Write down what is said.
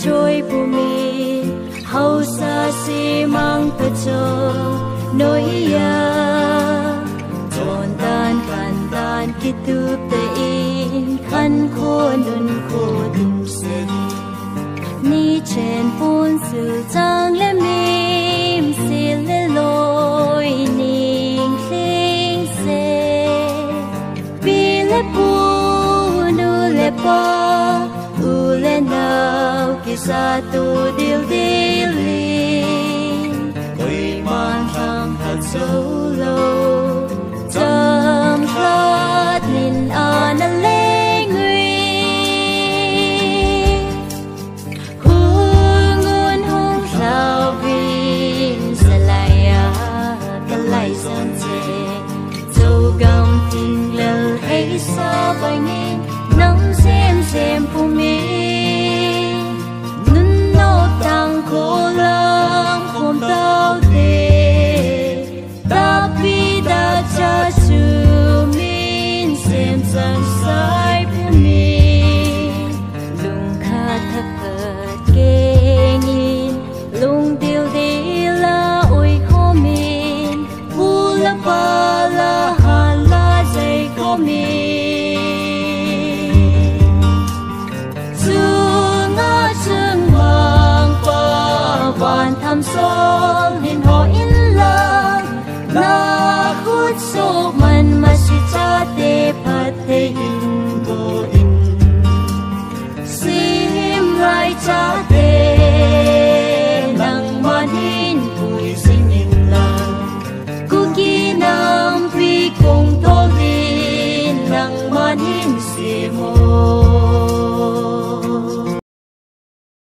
trôi bù mi hậu xa xi mang tơ cho nỗi ya tròn tan khăn tan kí tu tê in khăn khô nun khô tim sen ni chen phun sự trang lê mìm xì lê lôi ninh linh xe bi lê bu nu lê pa u lê nào kisah tu dil-dilin ko'y manghang at solo Jamhlat nin analengwi Hungun hong hlawin salaya kalay sanse Châu gam ting lel hay sa bangin Nang sem pumin cô lang không tao thế tapi đã cha chú min xem sang sai của mình lung khát thắt thật kê nghìn lung tiêu đi là ôi khô mình u la ba la hà la dây khô mình van tham số